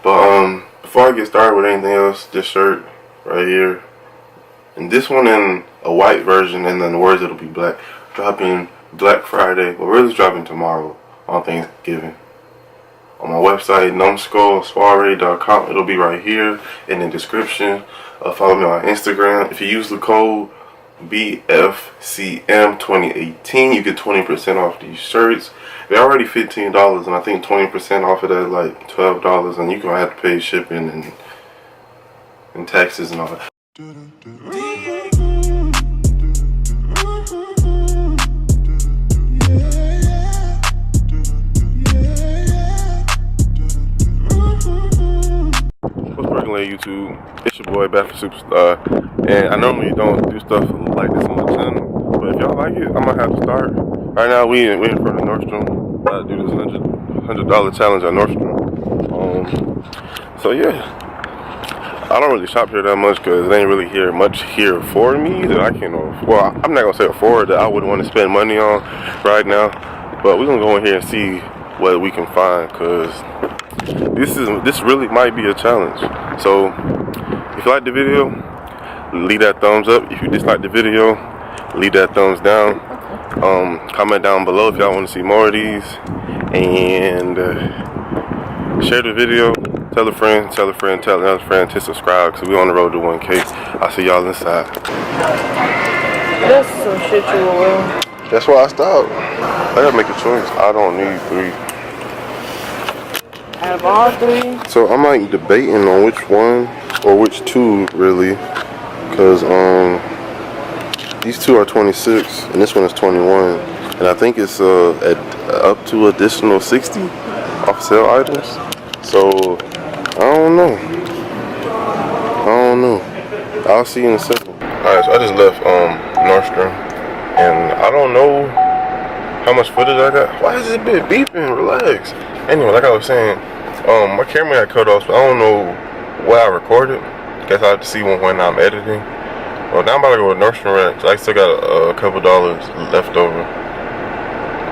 But before I get started with anything else, this shirt right here, and this one in a white version, and then the words it'll be black, dropping Black Friday, but really dropping tomorrow on Thanksgiving. On my website, numbskullsoiree.com. It'll be right here in the description. Follow me on Instagram. If you use the code BFCM2018, you get 20% off these shirts. They're already $15, and I think 20% off of that like $12, and you're gonna have to pay shipping and taxes and all that. YouTube, it's your boy Baffin Superstar, and I normally don't do stuff like this on the channel, but if y'all like it, I'm gonna have to start. Right now we in front of Nordstrom. I do this $100 challenge at Nordstrom. So yeah, I don't really shop here that much because there ain't really much here for me that I can. Well, I'm not gonna say afford that I would want to spend money on right now, but we're gonna go in here and see what we can find because this really might be a challenge. So if you like the video, leave that thumbs up. If you dislike the video, leave that thumbs down. Comment down below if y'all want to see more of these, and share the video. Tell a friend, tell another friend to subscribe because we're on the road to 1K. I'll see y'all inside. That's some shit you will wear. That's why I stopped. I gotta make a choice. I don't need 3. Out of all 3? So I'm like debating on which one or which 2 really, because these 2 are 26 and this one is 21, and I think it's at up to additional 60 off sale items. So I don't know. I'll see you in a second. Alright, so I just left Nordstrom, and I don't know how much footage I got. Why is this bit beeping? Relax. Anyway, like I was saying, my camera got cut off, so I don't know what I recorded. Guess I'll have to see when I'm editing. Well, now I'm about to go with Nordstrom Rack, so I still got a couple dollars left over.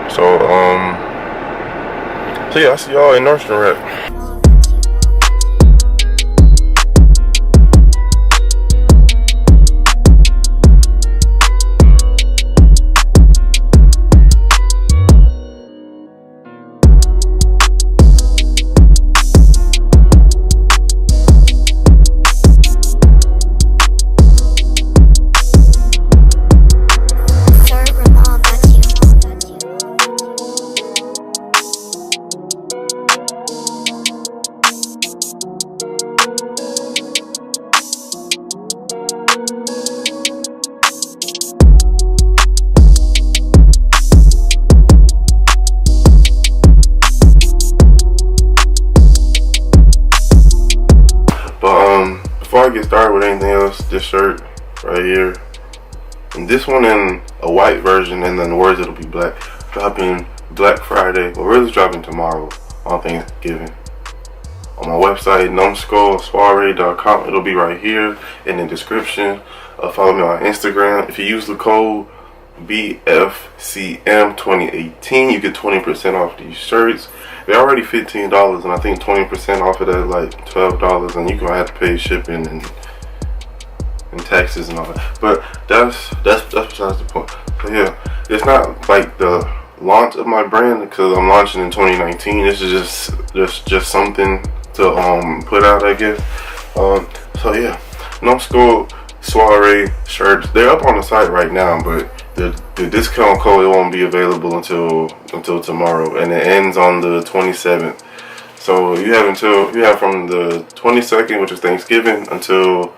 So yeah, I'll see y'all in Nordstrom Rack. Before I get started with anything else, this shirt right here, and this one in a white version, and then the words it'll be black, dropping Black Friday, but really dropping tomorrow on Thanksgiving. On my website, numbskullsoiree.com. It'll be right here in the description. Follow me on Instagram. If you use the code BFCM2018, you get 20% off these shirts. They're already $15, and I think 20% off of that like $12, and you're gonna have to pay shipping and taxes and all that. But that's besides the point. So yeah, it's not like the launch of my brand because I'm launching in 2019. This is just something to put out, I guess. So yeah, Numbskull Soiree shirts, they're up on the site right now, but the discount code won't be available until tomorrow, and it ends on the 27th. So you have from the 22nd, which is Thanksgiving, until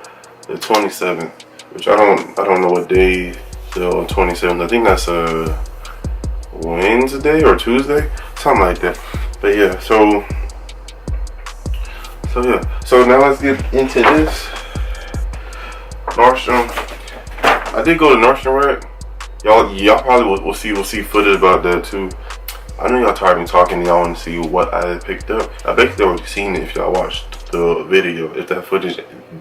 the 27th, which I don't know what day till 27th. I think that's a Wednesday or Tuesday, something like that. But yeah, so yeah. So now let's get into this. Nordstrom. I did go to Nordstrom Rack. Y'all probably will see footage about that too. I know y'all tired of me talking. Y'all want to see what I picked up. I bet y'all already seen it if y'all watched the video. If that footage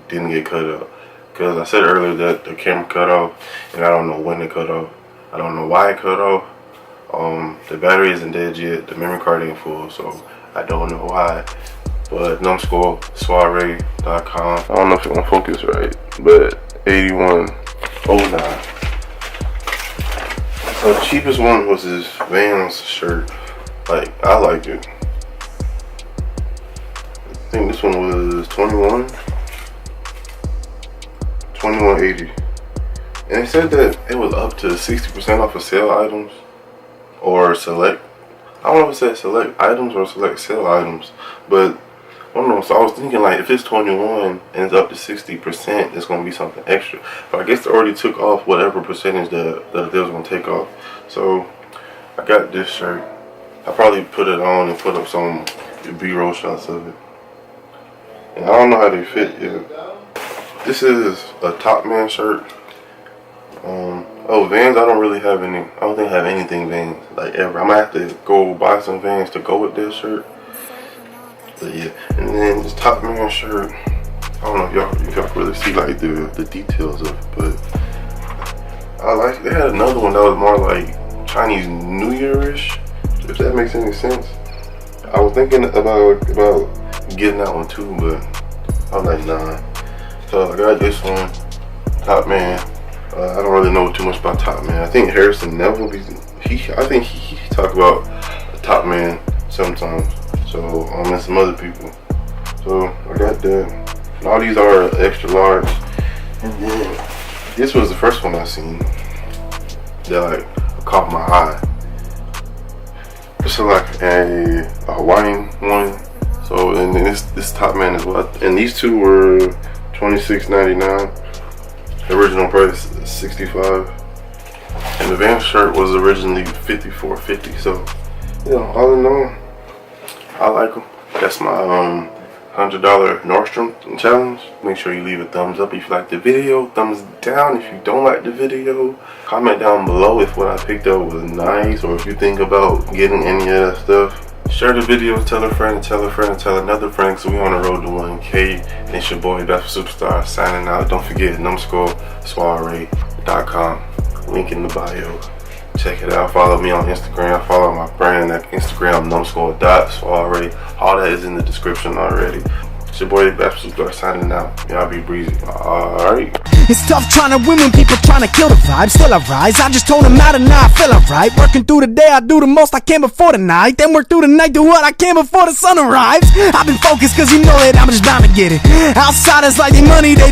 didn't get cut out, because I said earlier that the camera cut off, and I don't know when it cut off. I don't know why it cut off. The battery isn't dead yet. The memory card ain't full, so I don't know why. but numbskullsoiree.com. I don't know if it won't focus right, but 8109. So the cheapest one was this Vans shirt. Like, I liked it. I think this one was 2180. And they said that it was up to 60% off of sale items or select. I don't know if it said select items or select sale items, but I don't know. So I was thinking, like, if it's 21 and it's up to 60%, it's gonna be something extra. But I guess they already took off whatever percentage that they was gonna take off. So I got this shirt. I probably put it on and put up some B-roll shots of it. And I don't know how they fit yet. This is a Top Man shirt. Oh, Vans, I don't really have any. I don't think I have anything Vans, like, ever. I might have to go buy some Vans to go with this shirt. But yeah, and then this Top Man shirt, I don't know if y'all really see like the details of it, but I like. They had another one that was more like Chinese New Year-ish, if that makes any sense. I was thinking about getting that one too, but I was like, nah. So I got this one, Top Man. I don't really know too much about Top Man. I think Harrison Neville, I think he talk about Top Man sometimes. So and some other people. So I got that. And all these are extra large. And then this was the first one I seen that like caught my eye. It's like a Hawaiian one. So and then this Top Man as well. And these two were $26.99. The original price is $65. And the Vans shirt was originally $54.50. So, you know, all in all, I like them. That's my $100 Nordstrom challenge. Make sure you leave a thumbs up if you like the video. Thumbs down if you don't like the video. Comment down below if what I picked up was nice, or if you think about getting any of that stuff. Share the video, tell a friend, and tell a friend, and tell another friend, so we on the road to 1K. And it's your boy, Beth Superstar, signing out. Don't forget, numbskullsoiree.com. Link in the bio. Check it out. Follow me on Instagram. Follow my brand at Instagram, numbskull.soiree. All that is in the description already. It's your boy, Beth Superstar, signing out. Y'all be breezy. Alright. It's tough trying to win when people trying to kill the vibe. Still I rise, I just told them out and now I feel alright. Working through the day, I do the most I can before the night. Then work through the night, do what I can before the sun arrives. I've been focused cause you know that I'm just bound to get it. Outsiders like they money, they